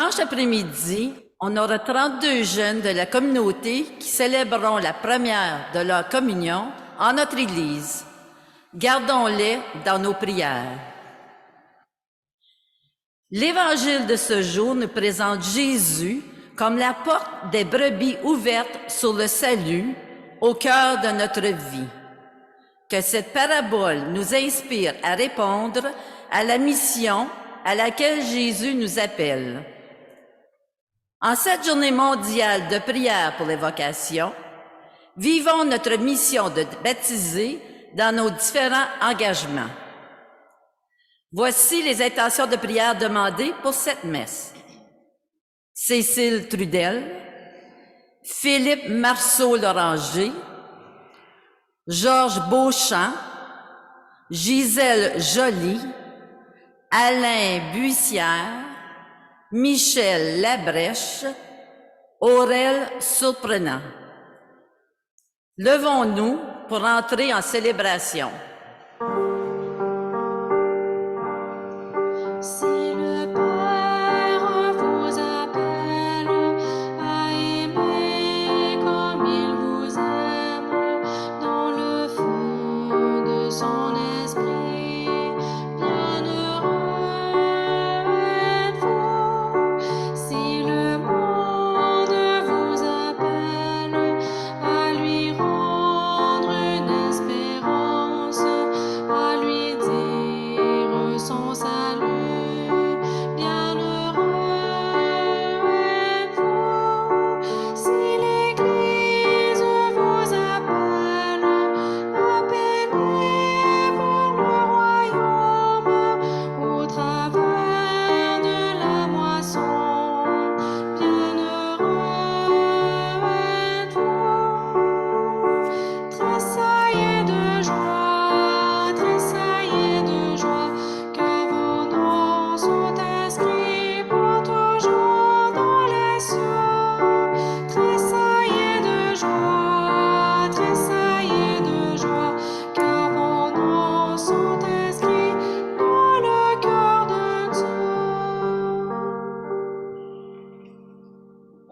Dimanche après-midi, on aura 32 jeunes de la communauté qui célébreront la première de leur communion en notre Église. Gardons-les dans nos prières. L'Évangile de ce jour nous présente Jésus comme la porte des brebis ouverte sur le salut au cœur de notre vie. Que cette parabole nous inspire à répondre à la mission à laquelle Jésus nous appelle. En cette journée mondiale de prière pour les vocations, vivons notre mission de baptiser dans nos différents engagements. Voici les intentions de prière demandées pour cette messe. Cécile Trudel, Philippe Marceau-Loranger, Georges Beauchamp, Gisèle Joly, Alain Buissière, Michel Labrèche, Aurel Surprenant. Levons-nous pour entrer en célébration. Si le Père vous appelle à aimer comme il vous aime, dans le feu de son esprit, bienheureux êtes-vous. Si le monde vous appelle à lui rendre une espérance, à lui dire son salut,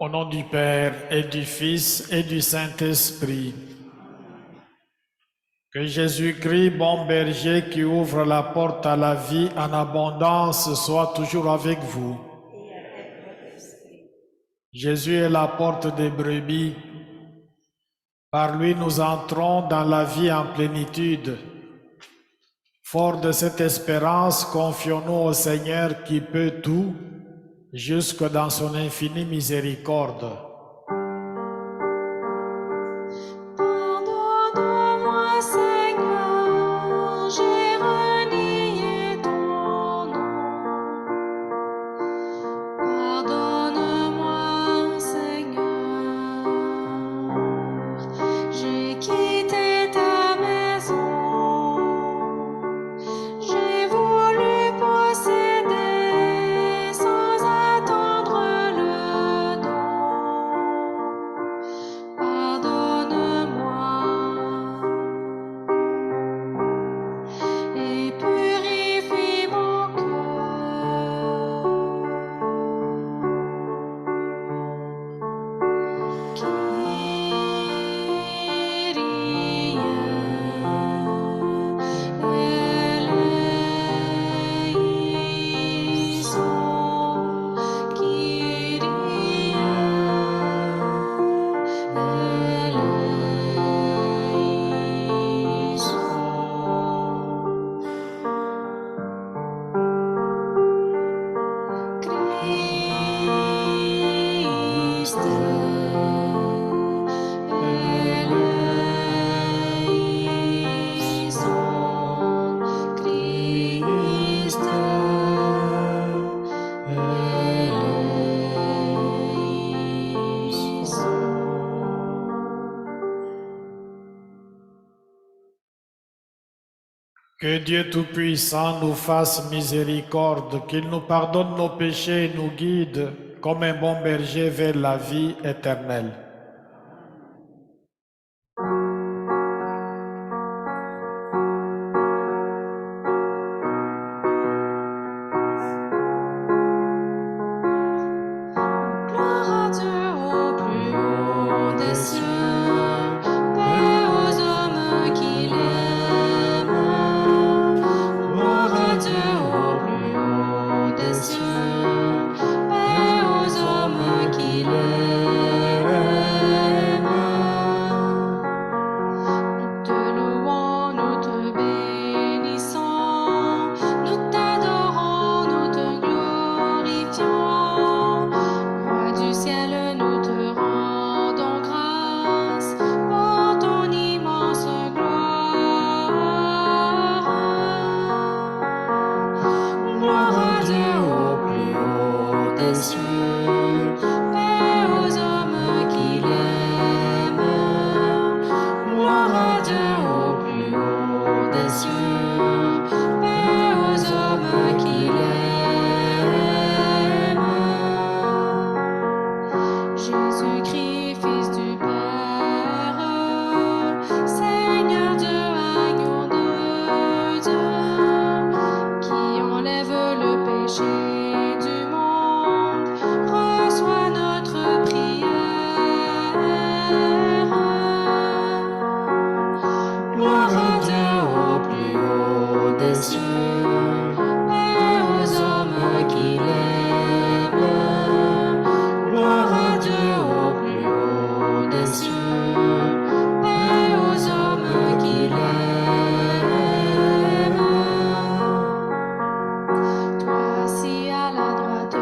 Au nom du Père et du Fils et du Saint-Esprit. Que Jésus-Christ, bon berger qui ouvre la porte à la vie en abondance, soit toujours avec vous. Jésus est la porte des brebis. Par lui, nous entrons dans la vie en plénitude. Fort de cette espérance, confions-nous au Seigneur qui peut tout, jusque dans son infinie miséricorde. Pardonne-moi, Seigneur, j'ai renié ton nom. Pardonne-moi, Seigneur, j'ai quitté ta maison. J'ai voulu posséder sans attendre le don. Pardonne-moi et purifie mon cœur. Kyrie eleison, Kyrie eleison. Christe eleison, Christe eleison. Que Dieu Tout-Puissant nous fasse miséricorde, qu'il nous pardonne nos péchés et nous guide comme un bon berger vers la vie éternelle. cieux, paix aux hommes qui l'aiment. Gloire à Dieu au plus haut des cieux, paix aux hommes qui l'aiment. Jésus-Christ, Fils du Père, Seigneur Dieu, agneau de Dieu, qui enlève le péché du monde, reçois notre prière. Gloire à Dieu au plus haut des cieux, paix aux hommes qui l'aiment. Gloire à Dieu au plus haut des cieux, paix aux hommes qui l'aiment. Toi assis à la droite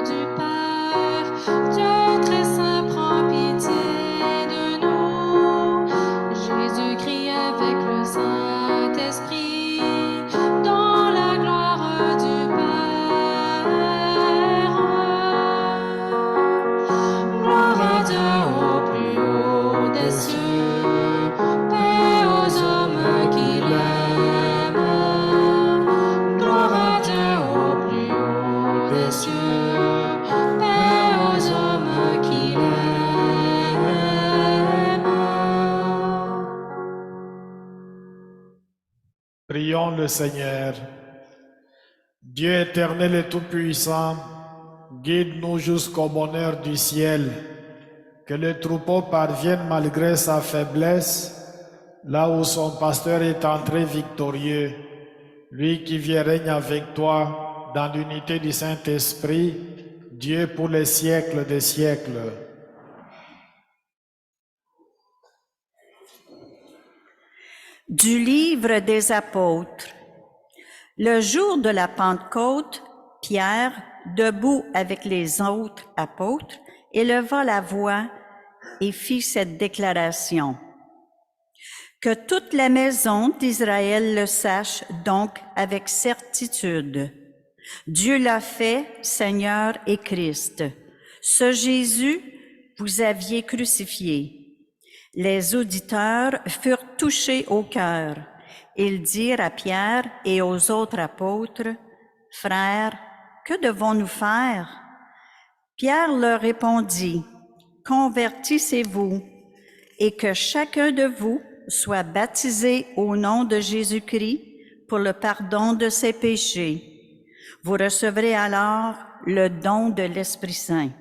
du Père, Dieu très saint, prends pitié de nous. Jésus-Christ avec le Saint-Esprit, dans la gloire du Père. Gloire à Dieu au plus haut des cieux, paix aux hommes qui l'aiment. Gloire à Dieu au plus haut des cieux, paix aux hommes qui l'aiment. Prions le Seigneur. Dieu éternel et tout-puissant, guide-nous jusqu'au bonheur du ciel, que le troupeau parvienne malgré sa faiblesse, là où son pasteur est entré victorieux, lui qui vient règne avec toi dans l'unité du Saint-Esprit, Dieu pour les siècles des siècles. Du livre des Apôtres. Le jour de la Pentecôte, Pierre, debout avec les autres apôtres, éleva la voix et fit cette déclaration. Que toute la maison d'Israël le sache donc avec certitude. Dieu l'a fait, Seigneur et Christ. Ce Jésus, vous aviez crucifié. Les auditeurs furent touchés au cœur. Ils dirent à Pierre et aux autres apôtres, « Frères, que devons-nous faire? » Pierre leur répondit, « Convertissez-vous et que chacun de vous soit baptisé au nom de Jésus-Christ pour le pardon de ses péchés. Vous recevrez alors le don de l'Esprit Saint.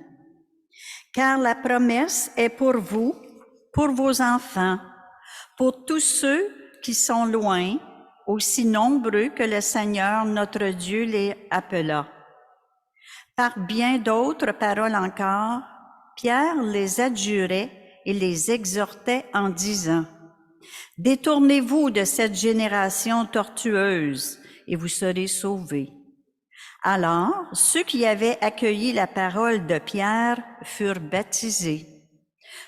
Car la promesse est pour vous, pour vos enfants, pour tous ceux qui sont loin, aussi nombreux que le Seigneur notre Dieu les appela. » Par bien d'autres paroles encore, Pierre les adjurait et les exhortait en disant, « Détournez-vous de cette génération tortueuse et vous serez sauvés. » Alors, ceux qui avaient accueilli la parole de Pierre furent baptisés.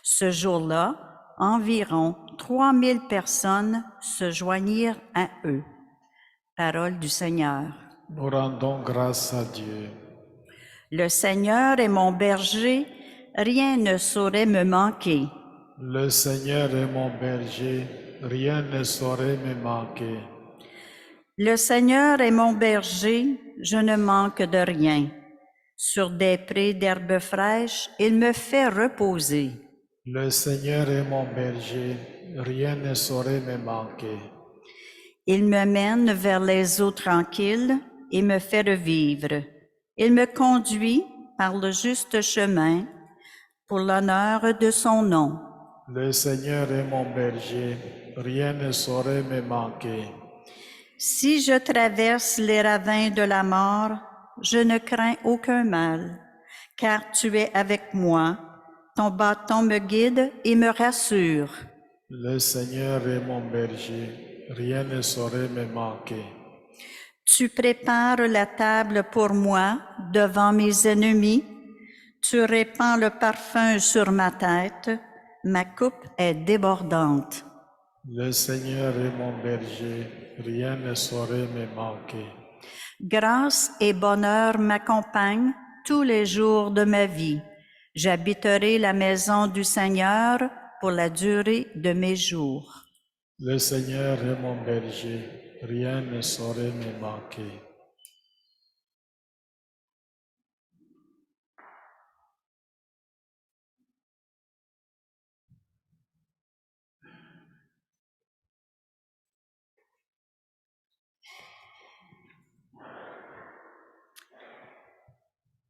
Ce jour-là, environ 3000 personnes se joignirent à eux. Parole du Seigneur. Nous rendons grâce à Dieu. Le Seigneur est mon berger, rien ne saurait me manquer. Le Seigneur est mon berger, rien ne saurait me manquer. Le Seigneur est mon berger, je ne manque de rien. Sur des prés d'herbes fraîches, il me fait reposer. Le Seigneur est mon berger, rien ne saurait me manquer. Il me mène vers les eaux tranquilles et me fait revivre. Il me conduit par le juste chemin pour l'honneur de son nom. Le Seigneur est mon berger, rien ne saurait me manquer. Si je traverse les ravins de la mort, je ne crains aucun mal, car tu es avec moi. Ton bâton me guide et me rassure. Le Seigneur est mon berger, rien ne saurait me manquer. Tu prépares la table pour moi devant mes ennemis. Tu répands le parfum sur ma tête. Ma coupe est débordante. Le Seigneur est mon berger, rien ne saurait me manquer. Grâce et bonheur m'accompagnent tous les jours de ma vie. J'habiterai la maison du Seigneur pour la durée de mes jours. Le Seigneur est mon berger, rien ne saurait me manquer.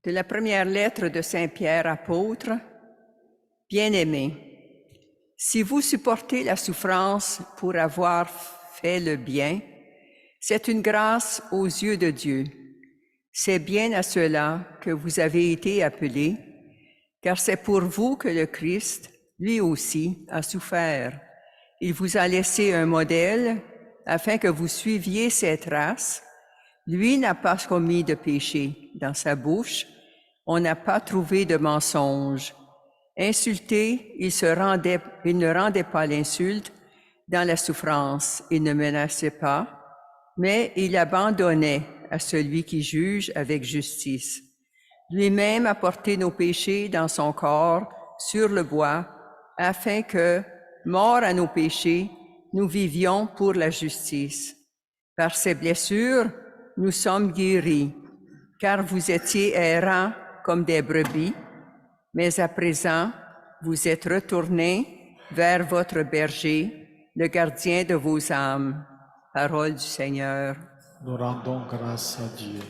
De la première lettre de Saint Pierre apôtre, Bien-aimés, si vous supportez la souffrance pour avoir fait le bien, c'est une grâce aux yeux de Dieu. C'est bien à cela que vous avez été appelés, car c'est pour vous que le Christ, lui aussi, a souffert. Il vous a laissé un modèle afin que vous suiviez ses traces. Lui n'a pas commis de péché dans sa bouche, on n'a pas trouvé de mensonge. Insulté, il ne rendait pas l'insulte dans la souffrance, il ne menaçait pas, mais il abandonnait à celui qui juge avec justice. Lui-même a porté nos péchés dans son corps sur le bois, afin que, morts à nos péchés, nous vivions pour la justice. Par ses blessures, nous sommes guéris, car vous étiez errants comme des brebis, mais à présent, vous êtes retournés vers votre berger, le gardien de vos âmes. Parole du Seigneur. Nous rendons grâce à Dieu.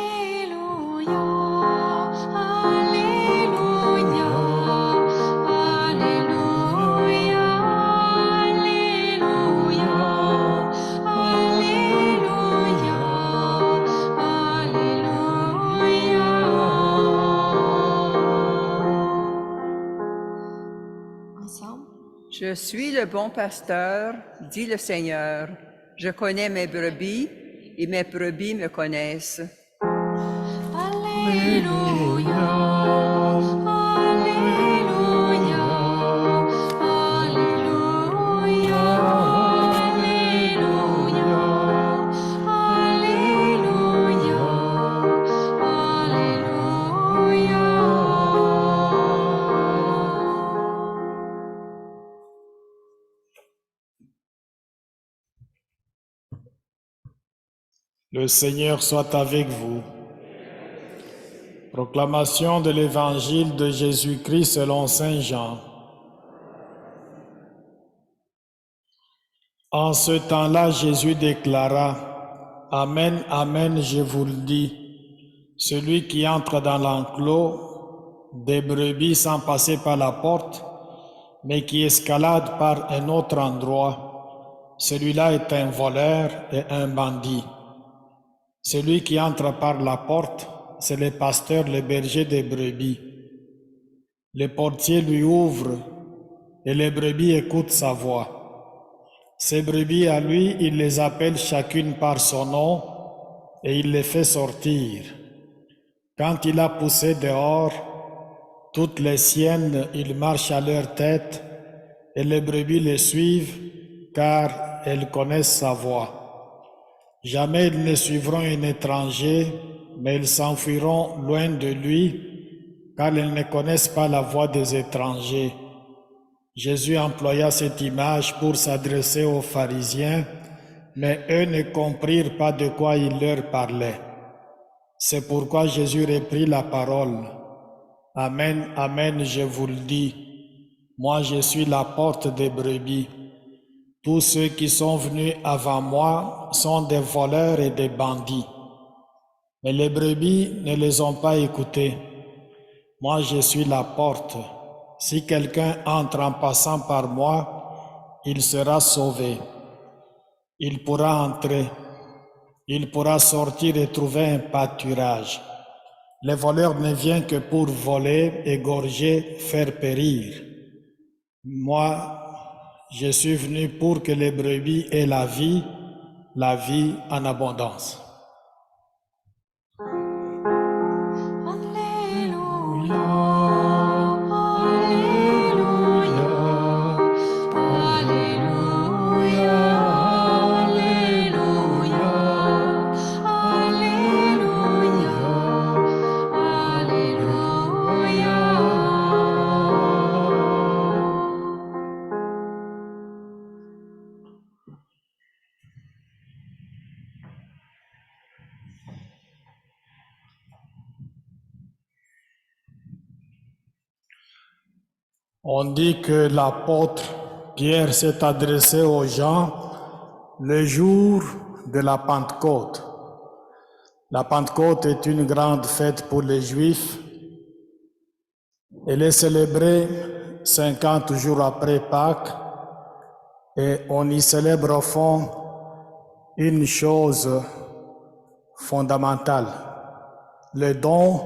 Alléluia, Alléluia, Alléluia, Alléluia, Alléluia, Alléluia. Ensemble. Je suis le bon pasteur, dit le Seigneur. Je connais mes brebis et mes brebis me connaissent. Alléluia, Alléluia, Alléluia, Alléluia, Alléluia, Le Seigneur soit avec vous. Proclamation de l'Évangile de Jésus-Christ selon Saint Jean. En ce temps-là, Jésus déclara, « Amen, Amen, je vous le dis, celui qui entre dans l'enclos des brebis sans passer par la porte, mais qui escalade par un autre endroit, celui-là est un voleur et un bandit. Celui qui entre par la porte, c'est le pasteur, le berger des brebis. Le portier lui ouvre et les brebis écoutent sa voix. Ces brebis à lui, il les appelle chacune par son nom et il les fait sortir. Quand il a poussé dehors toutes les siennes, il marche à leur tête et les brebis les suivent car elles connaissent sa voix. Jamais ils ne suivront un étranger, mais ils s'enfuiront loin de lui, car ils ne connaissent pas la voix des étrangers. Jésus employa cette image pour s'adresser aux pharisiens, mais eux ne comprirent pas de quoi il leur parlait. C'est pourquoi Jésus reprit la parole. Amen, amen, je vous le dis, moi je suis la porte des brebis. Tous ceux qui sont venus avant moi sont des voleurs et des bandits. Mais les brebis ne les ont pas écoutés. Moi, je suis la porte. Si quelqu'un entre en passant par moi, il sera sauvé. Il pourra entrer. Il pourra sortir et trouver un pâturage. Le voleur ne vient que pour voler, égorger, faire périr. Moi, je suis venu pour que les brebis aient la vie en abondance. Alléluia, Alléluia, Alléluia, Alléluia, On dit que l'apôtre Pierre s'est adressé aux gens le jour de la Pentecôte. La Pentecôte est une grande fête pour les Juifs. Elle est célébrée 50 jours après Pâques et on y célèbre au fond une chose fondamentale, le don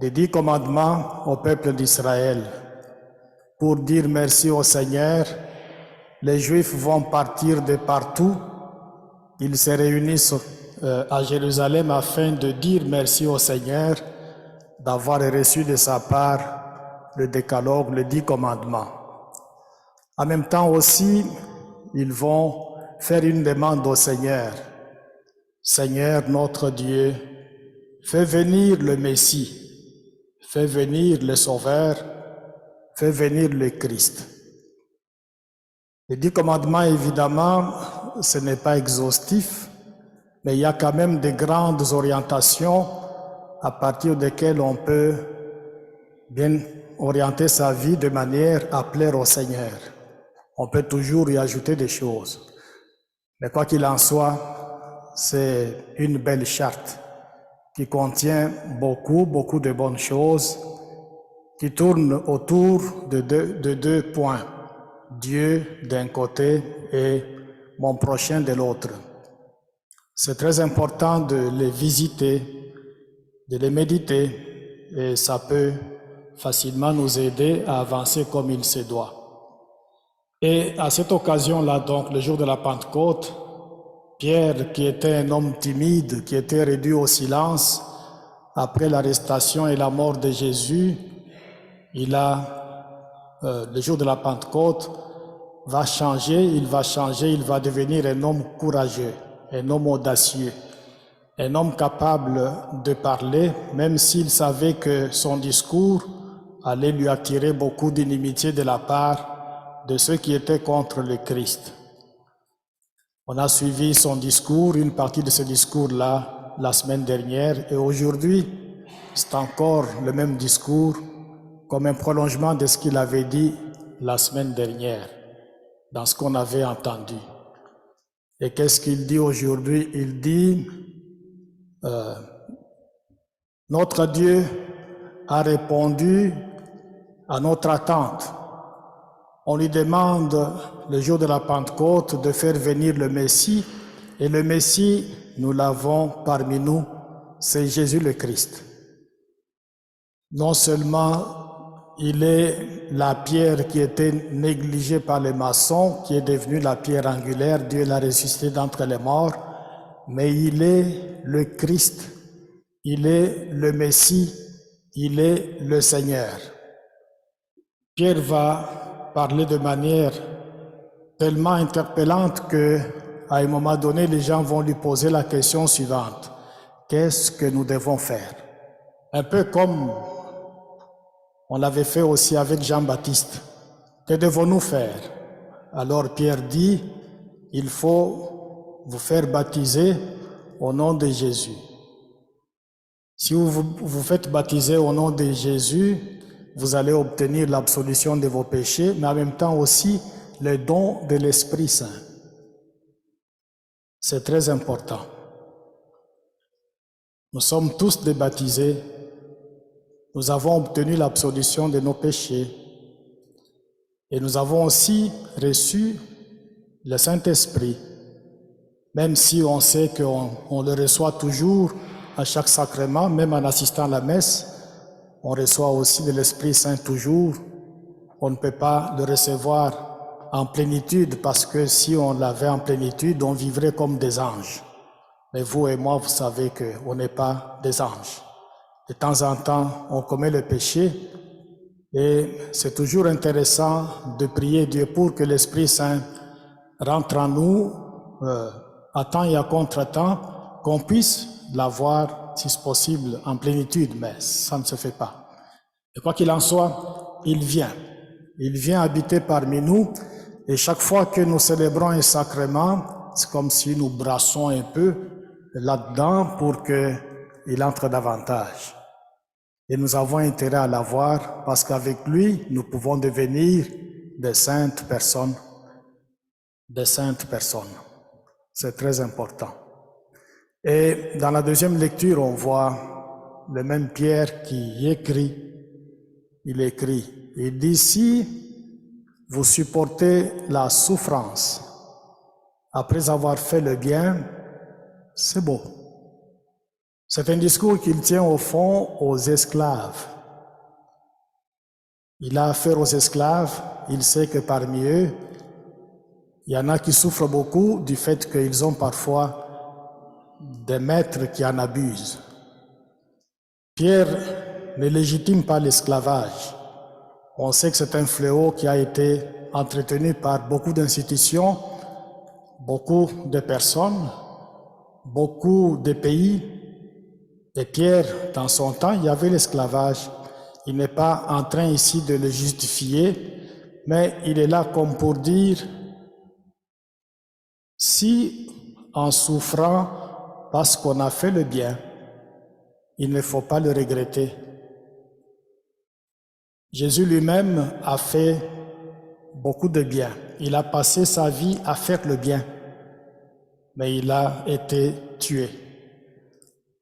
des 10 commandements au peuple d'Israël. Pour dire merci au Seigneur, les Juifs vont partir de partout. Ils se réunissent à Jérusalem afin de dire merci au Seigneur d'avoir reçu de sa part le décalogue, les 10 commandements. En même temps aussi, ils vont faire une demande au Seigneur. Seigneur notre Dieu, fais venir le Messie, fais venir le Sauveur, fais venir le Christ. Les 10 commandements, évidemment, ce n'est pas exhaustif, mais il y a quand même de grandes orientations à partir desquelles on peut bien orienter sa vie de manière à plaire au Seigneur. On peut toujours y ajouter des choses. Mais quoi qu'il en soit, c'est une belle charte qui contient beaucoup de bonnes choses qui tournent autour de deux points. Dieu d'un côté et mon prochain de l'autre. C'est très important de les visiter, de les méditer, et ça peut facilement nous aider à avancer comme il se doit. Et à cette occasion-là, donc, le jour de la Pentecôte, Pierre, qui était un homme timide, qui était réduit au silence, après l'arrestation et la mort de Jésus, le jour de la Pentecôte, il va changer, il va devenir un homme courageux, un homme audacieux, un homme capable de parler, même s'il savait que son discours allait lui attirer beaucoup d'inimitié de la part de ceux qui étaient contre le Christ. On a suivi son discours, une partie de ce discours-là, la semaine dernière, et aujourd'hui, c'est encore le même discours, comme un prolongement de ce qu'il avait dit la semaine dernière, dans ce qu'on avait entendu. Et qu'est-ce qu'il dit aujourd'hui? Il dit, notre Dieu a répondu à notre attente. On lui demande le jour de la Pentecôte de faire venir le Messie, et le Messie, nous l'avons parmi nous, c'est Jésus le Christ. Non seulement il est la pierre qui était négligée par les maçons, qui est devenue la pierre angulaire, Dieu l'a ressuscité d'entre les morts, mais il est le Christ, il est le Messie, il est le Seigneur. Pierre va parler de manière tellement interpellante que, à un moment donné, les gens vont lui poser la question suivante. Qu'est-ce que nous devons faire? Un peu comme on l'avait fait aussi avec Jean-Baptiste. Que devons-nous faire? Alors Pierre dit, il faut vous faire baptiser au nom de Jésus. Si vous faites baptiser au nom de Jésus, vous allez obtenir l'absolution de vos péchés, mais en même temps aussi le don de l'Esprit Saint. C'est très important. Nous sommes tous des baptisés. Nous avons obtenu l'absolution de nos péchés. Et nous avons aussi reçu le Saint-Esprit, même si on sait qu'on le reçoit toujours à chaque sacrement, même en assistant à la messe, on reçoit aussi de l'Esprit Saint toujours. On ne peut pas le recevoir en plénitude, parce que si on l'avait en plénitude, on vivrait comme des anges. Mais vous et moi, vous savez qu'on n'est pas des anges. De temps en temps, on commet le péché, et c'est toujours intéressant de prier Dieu pour que l'Esprit Saint rentre en nous à temps et à contre-temps, qu'on puisse l'avoir, si c'est possible, en plénitude, mais ça ne se fait pas. Et quoi qu'il en soit, il vient habiter parmi nous, et chaque fois que nous célébrons un sacrement, c'est comme si nous brassons un peu là-dedans pour qu'il entre davantage. Et nous avons intérêt à l'avoir parce qu'avec lui, nous pouvons devenir des saintes personnes. Des saintes personnes. C'est très important. Et dans la deuxième lecture, on voit le même Pierre qui écrit. Il écrit, il dit, si vous supportez la souffrance après avoir fait le bien, c'est beau. C'est un discours qu'il tient au fond aux esclaves. Il a affaire aux esclaves, il sait que parmi eux, il y en a qui souffrent beaucoup du fait qu'ils ont parfois des maîtres qui en abusent. Pierre ne légitime pas l'esclavage. On sait que c'est un fléau qui a été entretenu par beaucoup d'institutions, beaucoup de personnes, beaucoup de pays. Et Pierre, dans son temps, il y avait l'esclavage. Il n'est pas en train ici de le justifier, mais il est là comme pour dire, si en souffrant parce qu'on a fait le bien, il ne faut pas le regretter. Jésus lui-même a fait beaucoup de bien. Il a passé sa vie à faire le bien, mais il a été tué.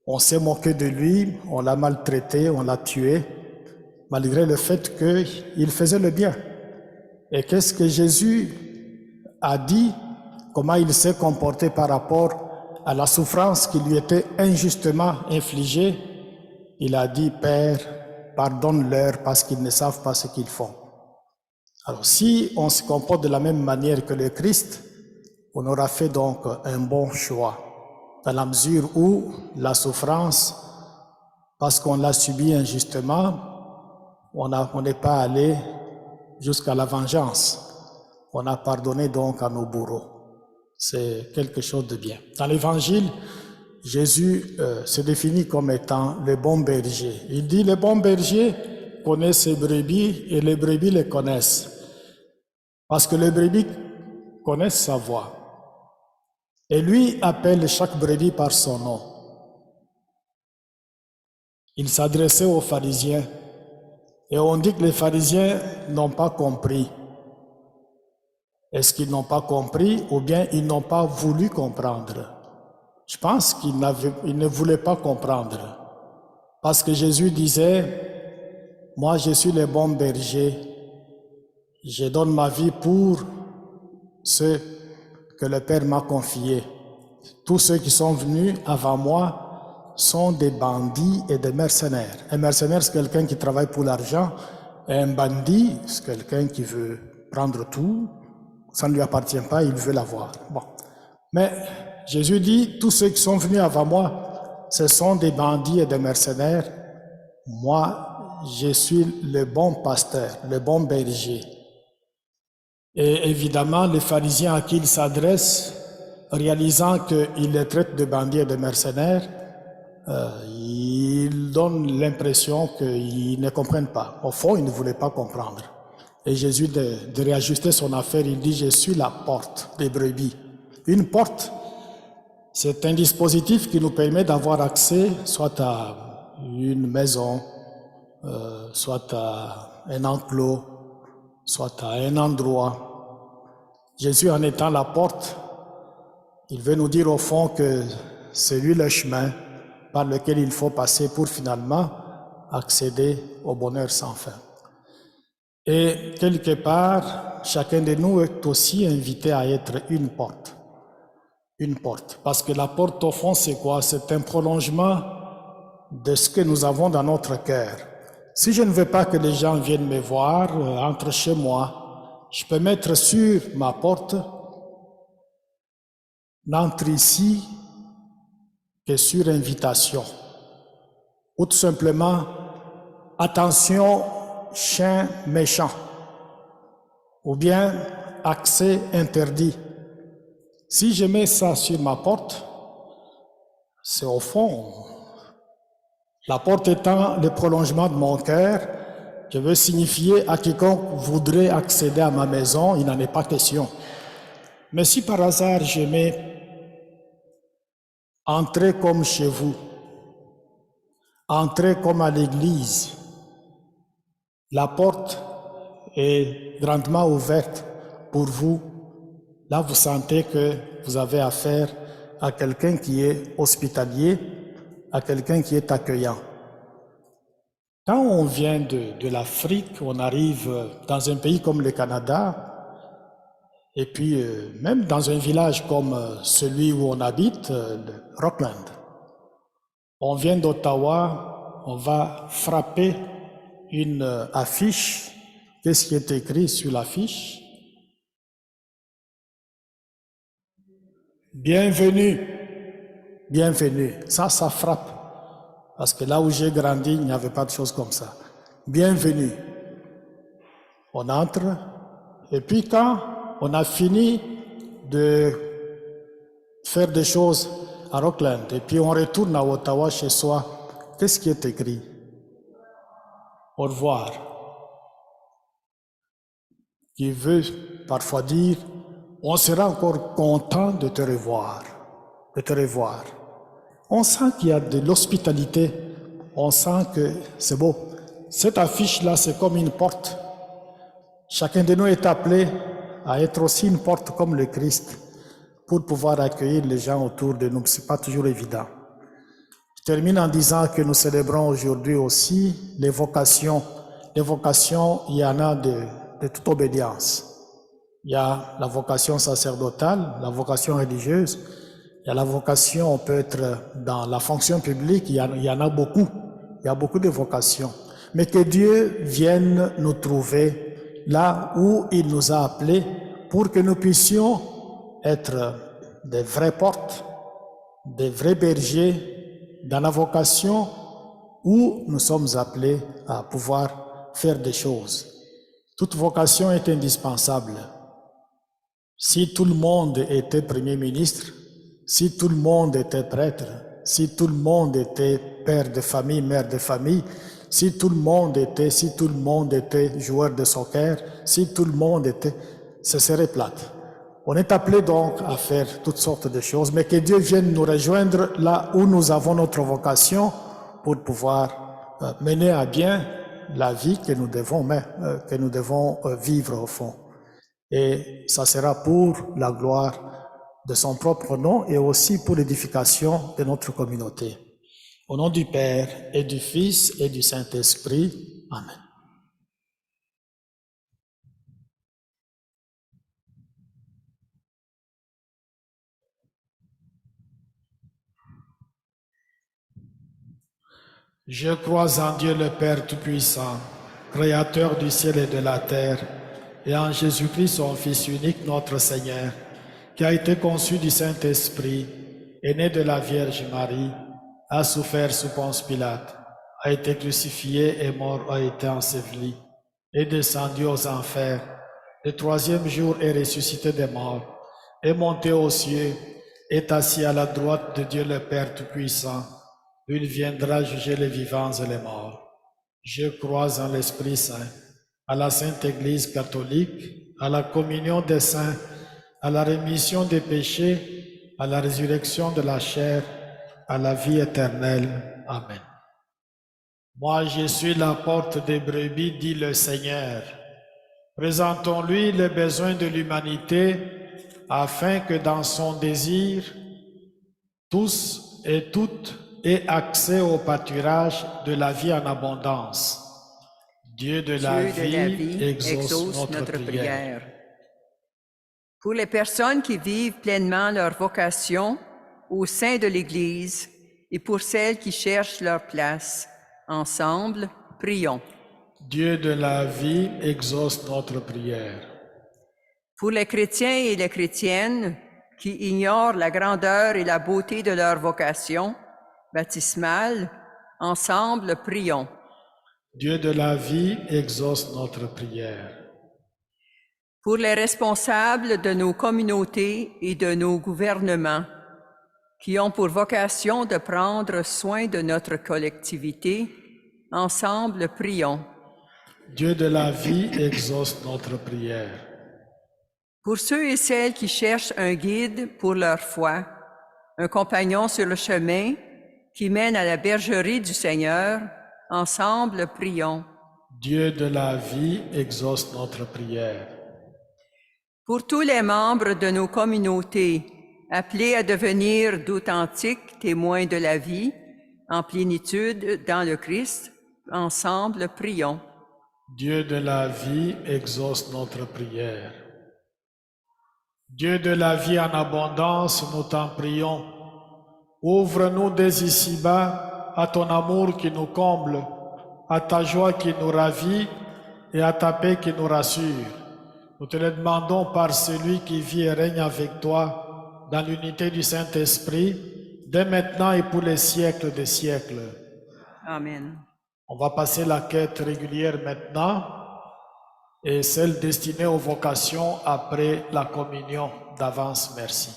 On s'est moqué de lui, on l'a maltraité, on l'a tué, malgré le fait qu'il faisait le bien. Et qu'est-ce que Jésus a dit? Comment il s'est comporté par rapport à la souffrance qui lui était injustement infligée? Il a dit, Père, pardonne-leur parce qu'ils ne savent pas ce qu'ils font. Alors si on se comporte de la même manière que le Christ, on aura fait donc un bon choix, dans la mesure où la souffrance, parce qu'on l'a subie injustement, on n'est pas allé jusqu'à la vengeance. On a pardonné donc à nos bourreaux. C'est quelque chose de bien. Dans l'Évangile, Jésus se définit comme étant le bon berger. Il dit, le bon berger connaît ses brebis et les brebis les connaissent. Parce que les brebis connaissent sa voix. Et lui appelle chaque brebis par son nom. Il s'adressait aux pharisiens. Et on dit que les pharisiens n'ont pas compris. Est-ce qu'ils n'ont pas compris ou bien ils n'ont pas voulu comprendre? Je pense qu'ils ne voulaient pas comprendre. Parce que Jésus disait, moi je suis le bon berger, je donne ma vie pour ceux que le Père m'a confiés. Tous ceux qui sont venus avant moi sont des bandits et des mercenaires. Un mercenaire, c'est quelqu'un qui travaille pour l'argent, et un bandit, c'est quelqu'un qui veut prendre tout, ça ne lui appartient pas, il veut l'avoir. Bon. Mais Jésus dit, tous ceux qui sont venus avant moi, ce sont des bandits et des mercenaires. Moi, je suis le bon pasteur, le bon berger. Et évidemment, les pharisiens à qui il s'adresse, réalisant qu'il les traite de bandits et de mercenaires, ils donnent l'impression qu'ils ne comprennent pas. Au fond, ils ne voulaient pas comprendre. Et Jésus, de réajuster son affaire, il dit, je suis la porte des brebis. Une porte, c'est un dispositif qui nous permet d'avoir accès soit à une maison, soit à un enclos, soit à un endroit. Jésus, en étant la porte, il veut nous dire au fond que c'est lui le chemin par lequel il faut passer pour finalement accéder au bonheur sans fin. Et quelque part, chacun de nous est aussi invité à être une porte. Une porte. Parce que la porte, au fond, c'est quoi? C'est un prolongement de ce que nous avons dans notre cœur. Si je ne veux pas que les gens viennent me voir, entrent chez moi, je peux mettre sur ma porte, n'entre ici que sur invitation. Ou tout simplement, attention, chien méchant. Ou bien, accès interdit. Si je mets ça sur ma porte, c'est au fond, la porte étant le prolongement de mon cœur, je veux signifier à quiconque voudrait accéder à ma maison, il n'en est pas question. Mais si par hasard je mets « Entrez comme chez vous », Entrez comme à l'église. La porte est grandement ouverte pour vous. Là, vous sentez que vous avez affaire à quelqu'un qui est hospitalier, à quelqu'un qui est accueillant. Quand on vient de l'Afrique, on arrive dans un pays comme le Canada, et puis même dans un village comme celui où on habite, Rockland. On vient d'Ottawa, on va frapper une affiche. Qu'est-ce qui est écrit sur l'affiche? Bienvenue, bienvenue. Ça frappe. Parce que là où j'ai grandi, il n'y avait pas de choses comme ça. Bienvenue. On entre, et puis quand on a fini de faire des choses à Rockland, et puis on retourne à Ottawa chez soi, qu'est-ce qui est écrit? Au revoir. Qui veut parfois dire, on sera encore content de te revoir, de te revoir. On sent qu'il y a de l'hospitalité, on sent que c'est beau. Cette affiche-là, c'est comme une porte. Chacun de nous est appelé à être aussi une porte comme le Christ pour pouvoir accueillir les gens autour de nous. Ce n'est pas toujours évident. Je termine en disant que nous célébrons aujourd'hui aussi les vocations. Les vocations, il y en a de toute obédience. Il y a la vocation sacerdotale, la vocation religieuse. Il y a la vocation, on peut être dans la fonction publique, il y en a beaucoup. Il y a beaucoup de vocations. Mais que Dieu vienne nous trouver là où il nous a appelés pour que nous puissions être des vraies portes, des vrais bergers dans la vocation où nous sommes appelés à pouvoir faire des choses. Toute vocation est indispensable. Si tout le monde était Premier ministre, si tout le monde était prêtre, si tout le monde était père de famille, mère de famille, si tout le monde était joueur de soccer, si tout le monde était, ce serait plate. On est appelé donc à faire toutes sortes de choses, mais que Dieu vienne nous rejoindre là où nous avons notre vocation pour pouvoir mener à bien la vie que nous devons vivre au fond. Et ça sera pour la gloire de son propre nom et aussi pour l'édification de notre communauté. Au nom du Père et du Fils et du Saint-Esprit. Amen. Je crois en Dieu le Père Tout-Puissant, Créateur du ciel et de la terre, et en Jésus-Christ, son Fils unique, notre Seigneur, qui a été conçu du Saint-Esprit, est né de la Vierge Marie, a souffert sous Ponce Pilate, a été crucifié et mort, a été enseveli, est descendu aux enfers, le troisième jour est ressuscité des morts, est monté aux cieux, est assis à la droite de Dieu le Père Tout-Puissant. Il viendra juger les vivants et les morts. Je crois en l'Esprit Saint, à la Sainte Église catholique, à la communion des saints, à la rémission des péchés, à la résurrection de la chair, à la vie éternelle. Amen. Moi, je suis la porte des brebis, dit le Seigneur. Présentons-lui les besoins de l'humanité, afin que dans son désir, tous et toutes aient accès au pâturage de la vie en abondance. Dieu de la vie exauce notre prière. Pour les personnes qui vivent pleinement leur vocation au sein de l'Église et pour celles qui cherchent leur place, ensemble, prions. Dieu de la vie exauce notre prière. Pour les chrétiens et les chrétiennes qui ignorent la grandeur et la beauté de leur vocation baptismale, ensemble, prions. Dieu de la vie exauce notre prière. Pour les responsables de nos communautés et de nos gouvernements, qui ont pour vocation de prendre soin de notre collectivité, ensemble, prions. Dieu de la vie exauce notre prière. Pour ceux et celles qui cherchent un guide pour leur foi, un compagnon sur le chemin, qui mène à la bergerie du Seigneur, ensemble prions. Dieu de la vie, exauce notre prière. Pour tous les membres de nos communautés, appelés à devenir d'authentiques témoins de la vie, en plénitude dans le Christ, ensemble prions. Dieu de la vie, exauce notre prière. Dieu de la vie en abondance, nous t'en prions. Ouvre-nous dès ici-bas à ton amour qui nous comble, à ta joie qui nous ravit et à ta paix qui nous rassure. Nous te le demandons par celui qui vit et règne avec toi dans l'unité du Saint-Esprit, dès maintenant et pour les siècles des siècles. Amen. On va passer la quête régulière maintenant et celle destinée aux vocations après la communion. D'avance, merci.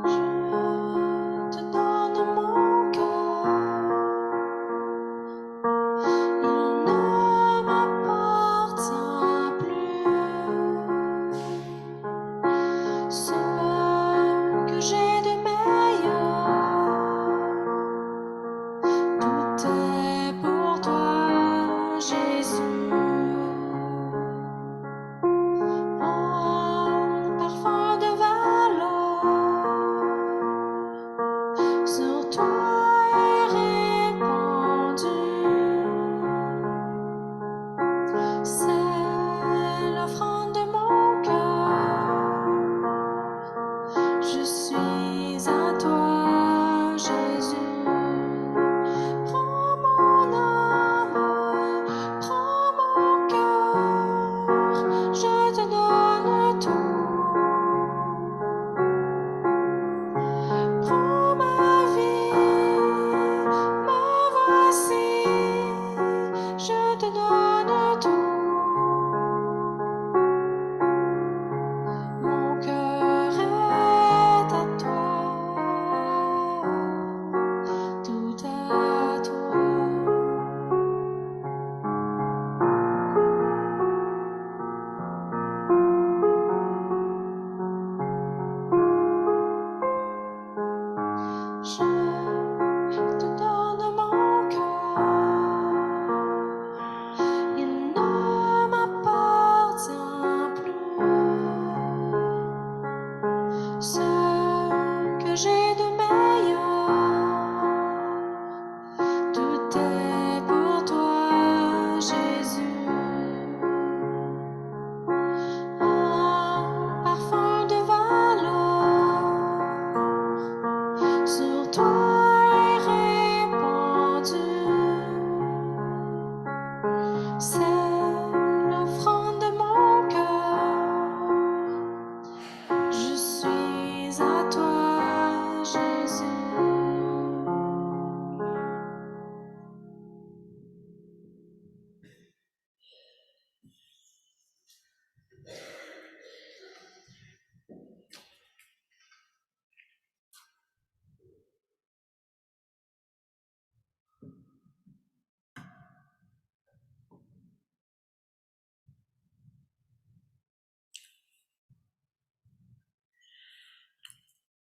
Je te donne mon cœur, il ne m'appartient plus. Ce que j'ai de meilleur, tout est pour toi, Jésus. Un parfum de valeur sur toi est répandu. C'est l'offrande de mon cœur. Je suis à toi, Jésus. Prends mon âme, prends mon cœur. Je te donne tout. Prends ma vie, me voici. Je te donne tout. Mon cœur est à toi, tout à toi. Je te donne mon cœur, il ne m'appartient plus. Ce que j'ai de meilleur, tout est pour toi, Jésus. Un parfum de valeur sur toi est répandu. C'est l'offrande de mon cœur. Je suis à toi, Jésus.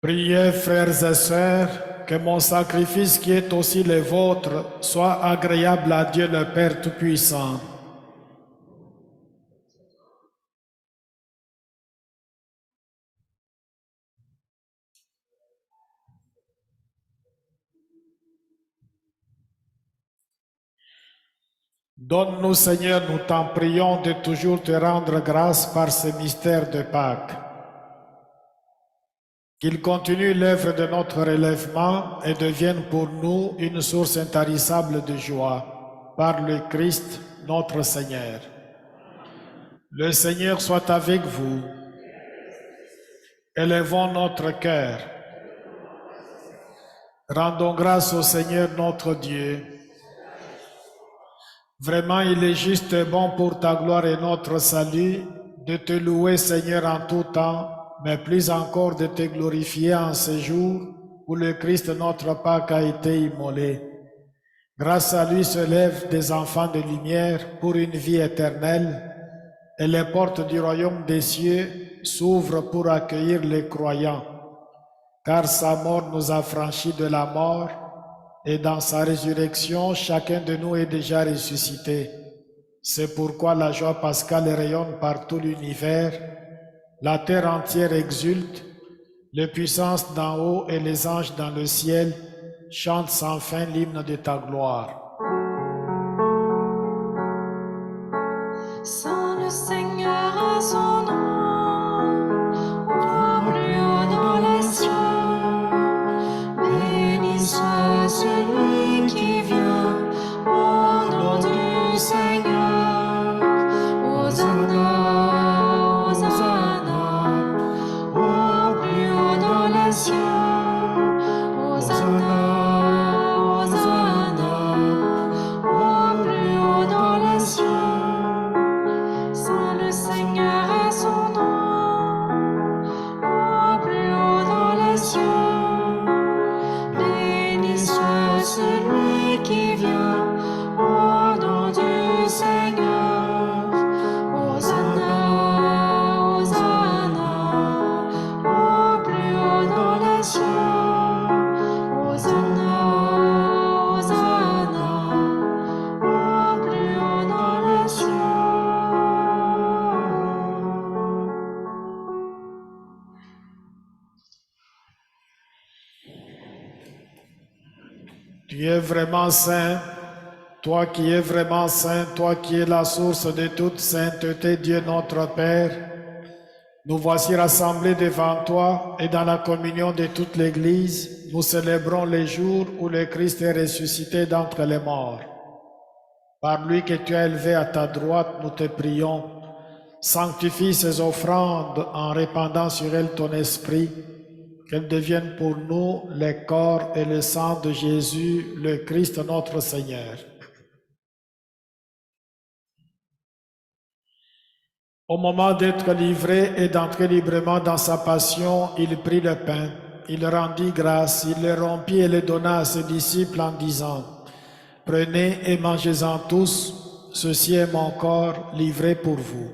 Priez, frères et sœurs, que mon sacrifice qui est aussi le vôtre soit agréable à Dieu le Père Tout-Puissant. Donne-nous, Seigneur, nous t'en prions, de toujours te rendre grâce par ce mystère de Pâques. Qu'il continue l'œuvre de notre relèvement et devienne pour nous une source intarissable de joie, par le Christ notre Seigneur. Le Seigneur soit avec vous. Élevons notre cœur. Rendons grâce au Seigneur notre Dieu. Vraiment, il est juste et bon pour ta gloire et notre salut de te louer, Seigneur, en tout temps, mais plus encore de te glorifier en ce jour où le Christ, notre Pâque, a été immolé. Grâce à lui se lèvent des enfants de lumière pour une vie éternelle, et les portes du royaume des cieux s'ouvrent pour accueillir les croyants, car sa mort nous a franchis de la mort, et dans sa résurrection, chacun de nous est déjà ressuscité. C'est pourquoi la joie pascale rayonne par tout l'univers, la terre entière exulte, les puissances d'en haut et les anges dans le ciel chantent sans fin l'hymne de ta gloire. Saint le Seigneur a son nom, au plus haut dans les cieux. Béni soit celui qui vient au nom du Seigneur. Hosanna, Hosanna, au plus haut dans les cieux. Hosanna, Hosanna, au plus haut dans les cieux. Saint le Seigneur a son nom, au plus haut dans les cieux. Béni soit celui qui vient au nom du Seigneur. Hosanna, Hosanna, au plus haut dans les cieux. Hosanna, Hosanna, au plus haut dans les cieux. Tu es vraiment saint, toi qui es vraiment saint, toi qui es la source de toute sainteté, Dieu notre Père. Nous voici rassemblés devant toi et dans la communion de toute l'Église, nous célébrons les jours où le Christ est ressuscité d'entre les morts. Par lui que tu as élevé à ta droite, nous te prions. Sanctifie ces offrandes en répandant sur elles ton esprit, qu'elles deviennent pour nous le corps et le sang de Jésus, le Christ notre Seigneur. Au moment d'être livré et d'entrer librement dans sa passion, il prit le pain, il rendit grâce, il le rompit et le donna à ses disciples en disant, « Prenez et mangez-en tous, ceci est mon corps livré pour vous. »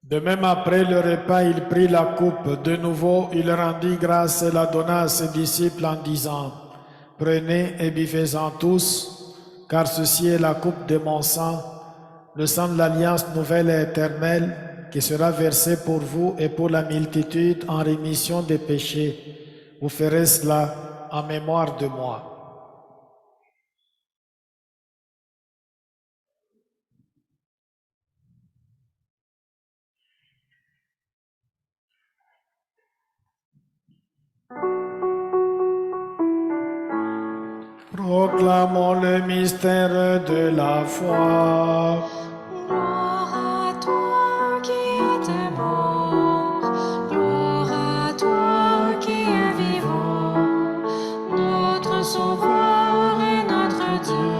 De même après le repas, il prit la coupe. De nouveau, il rendit grâce et la donna à ses disciples en disant, « Prenez et buvez-en tous, car ceci est la coupe de mon sang, le sang de l'alliance nouvelle et éternelle, qui sera versé pour vous et pour la multitude en rémission des péchés. Vous ferez cela en mémoire de moi. » Proclamons le mystère de la foi. Gloire à toi qui étais mort, gloire à toi qui es vivant, notre Sauveur et notre Dieu.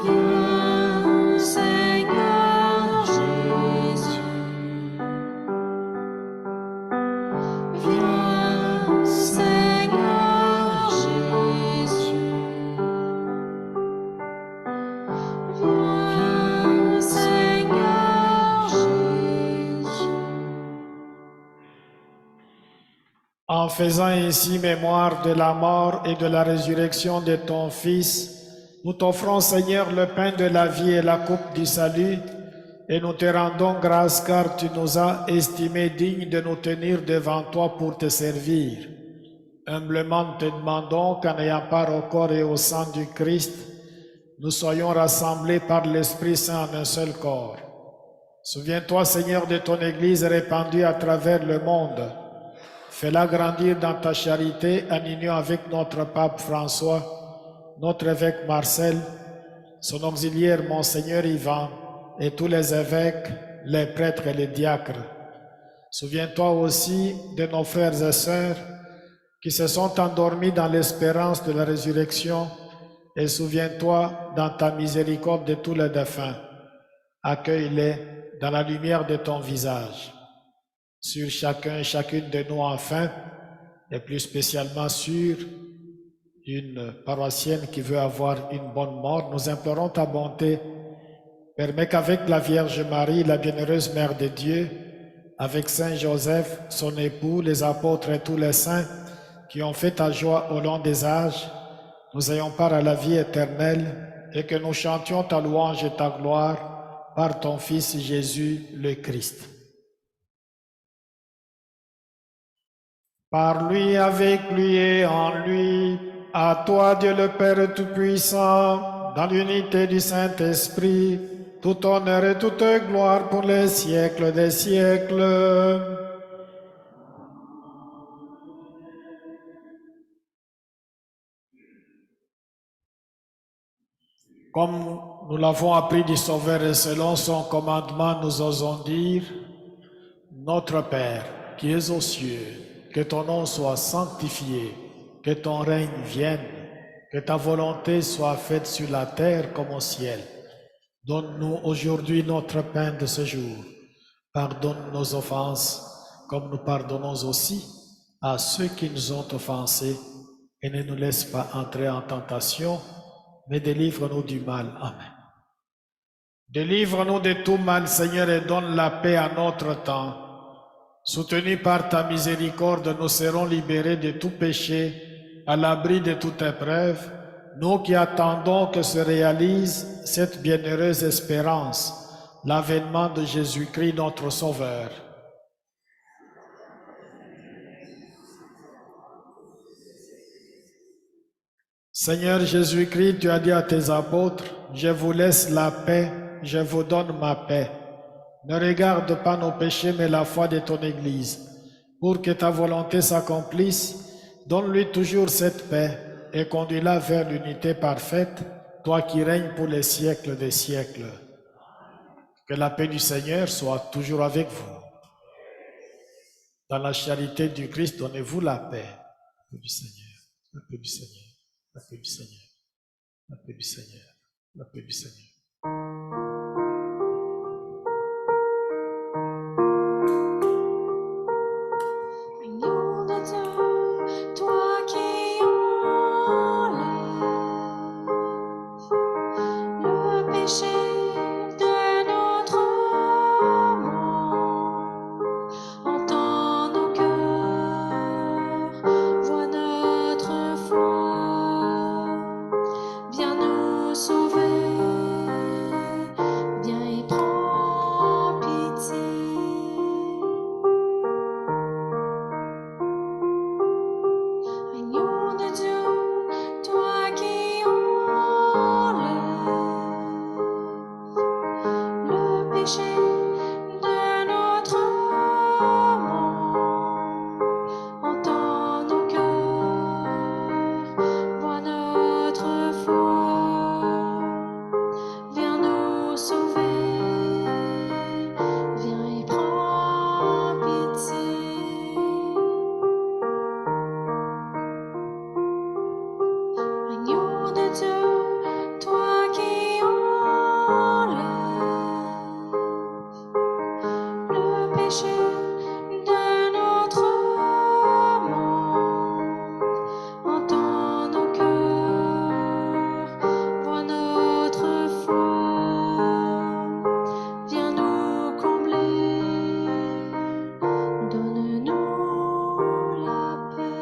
Viens, Seigneur Jésus. Viens, Seigneur Jésus. Viens, Seigneur Jésus. En faisant ainsi mémoire de la mort et de la résurrection de ton Fils, nous t'offrons, Seigneur, le pain de la vie et la coupe du salut, et nous te rendons grâce car tu nous as estimés dignes de nous tenir devant toi pour te servir. Humblement, nous te demandons qu'en ayant part au corps et au sang du Christ, nous soyons rassemblés par l'Esprit Saint en un seul corps. Souviens-toi, Seigneur, de ton Église répandue à travers le monde. Fais-la grandir dans ta charité en union avec notre pape François, notre évêque Marcel, son auxiliaire Monseigneur Ivan et tous les évêques, les prêtres et les diacres. Souviens-toi aussi de nos frères et sœurs qui se sont endormis dans l'espérance de la résurrection, et souviens-toi dans ta miséricorde de tous les défunts. Accueille-les dans la lumière de ton visage. Sur chacun et chacune de nous enfin, et plus spécialement sur une paroissienne qui veut avoir une bonne mort, nous implorons ta bonté. Permets qu'avec la Vierge Marie, la bienheureuse Mère de Dieu, avec Saint Joseph, son époux, les apôtres et tous les saints qui ont fait ta joie au long des âges, nous ayons part à la vie éternelle et que nous chantions ta louange et ta gloire par ton Fils Jésus le Christ. Par lui, avec lui et en lui, à toi Dieu le Père Tout-Puissant, dans l'unité du Saint-Esprit, tout honneur et toute gloire pour les siècles des siècles. Comme nous l'avons appris du Sauveur et selon son commandement, nous osons dire, Notre Père, qui es aux cieux, que ton nom soit sanctifié, que ton règne vienne, que ta volonté soit faite sur la terre comme au ciel. Donne-nous aujourd'hui notre pain de ce jour. Pardonne nos offenses, comme nous pardonnons aussi à ceux qui nous ont offensés, et ne nous laisse pas entrer en tentation, mais délivre-nous du mal. Amen. Délivre-nous de tout mal, Seigneur, et donne la paix à notre temps. Soutenus par ta miséricorde, nous serons libérés de tout péché, à l'abri de toute épreuve, nous qui attendons que se réalise cette bienheureuse espérance, l'avènement de Jésus-Christ notre Sauveur. Seigneur Jésus-Christ, tu as dit à tes apôtres, je vous laisse la paix, je vous donne ma paix. Ne regarde pas nos péchés, mais la foi de ton Église. Pour que ta volonté s'accomplisse, donne-lui toujours cette paix et conduis-la vers l'unité parfaite, toi qui règnes pour les siècles des siècles. Que la paix du Seigneur soit toujours avec vous. Dans la charité du Christ, donnez-vous la paix. La paix du Seigneur, la paix du Seigneur, la paix du Seigneur, la paix du Seigneur, la paix du Seigneur. Agneau de Dieu, toi qui enlèves le péché de notre monde, entends nos cœurs, vois notre foi, viens nous sauver, viens et prends pitié. Agneau de Dieu, toi qui enlèves le péché de notre monde, entends nos cœurs, vois notre foi, viens nous sauver, viens et prends pitié. Agneau de Dieu, toi qui enlèves le péché de notre monde, entends nos cœurs, vois notre foi, viens nous combler, donne-nous la paix.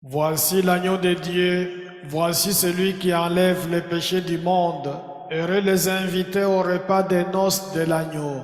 Voici l'agneau de Dieu, voici celui qui enlève les péchés du monde. Heureux les invités au repas des noces de l'agneau.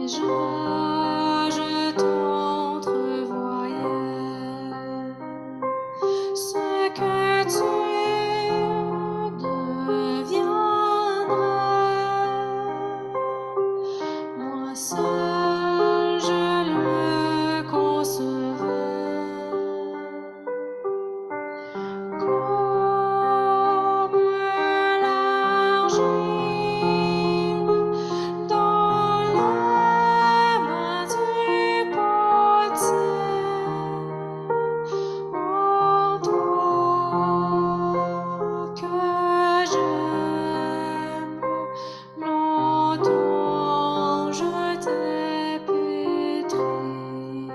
Déjà je t'entrevoyais ce que tu deviendrais. Moi seul je le concevais comme l'argile dans les mains du potier. Oh, toi que j'aime, longtemps je t'ai pétri.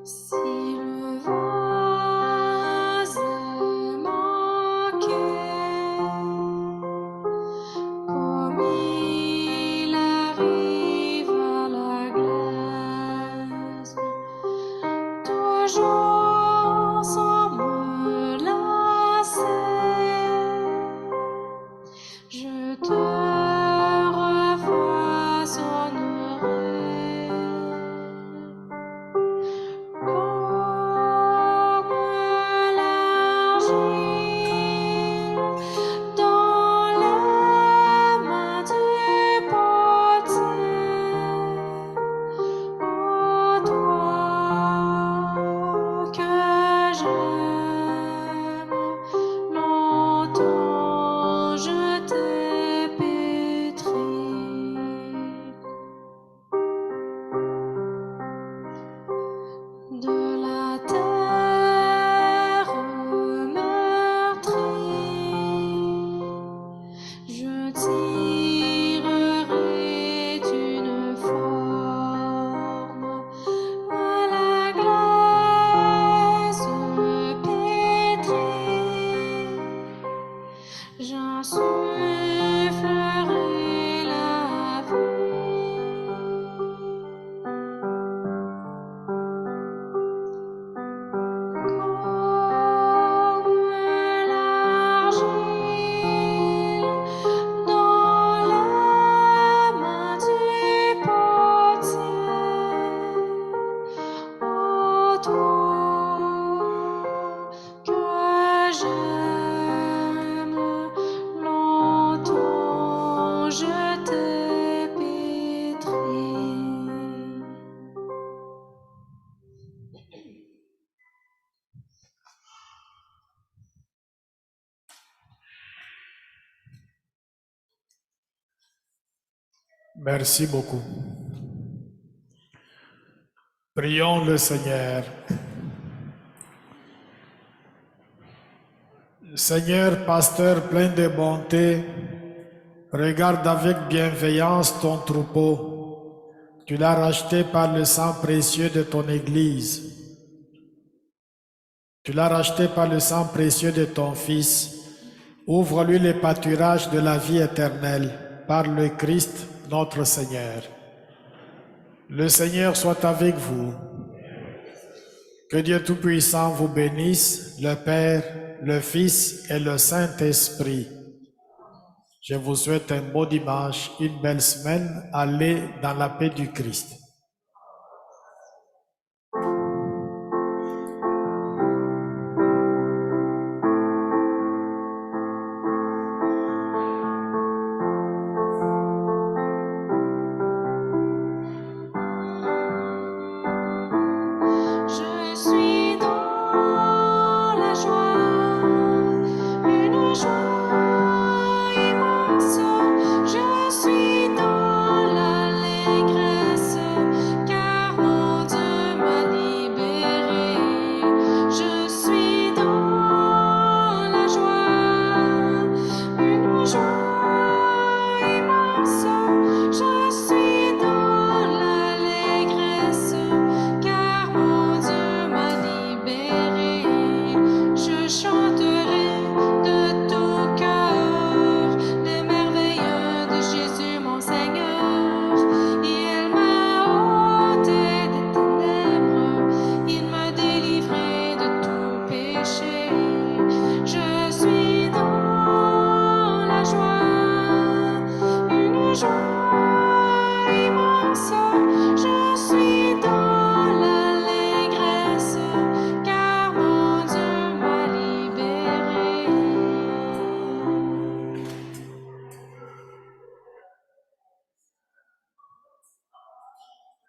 Si le vase est manqué, comme il arrive à la glace, toujours sans me lasser, je te refaçonnerai comme l'argile dans les mains du potier. Oh, toi que j'aime, longtemps je t'ai pétri. De la terre meurtrie, je tirerai d'une forme à la glace pétrie. J'insufflerai la vie. Comme l'argile dans les mains du potier. Oh, toi que j'aime, longtemps je t'ai pétri. Merci beaucoup. Prions le Seigneur. Seigneur, pasteur plein de bonté, regarde avec bienveillance ton troupeau. Tu l'as racheté par le sang précieux de ton Église. Tu l'as racheté par le sang précieux de ton Fils. Ouvre-lui les pâturages de la vie éternelle par le Christ notre Seigneur. Le Seigneur soit avec vous. Que Dieu Tout-Puissant vous bénisse, le Père, le Fils et le Saint-Esprit. Je vous souhaite un beau dimanche, une belle semaine. Allez dans la paix du Christ.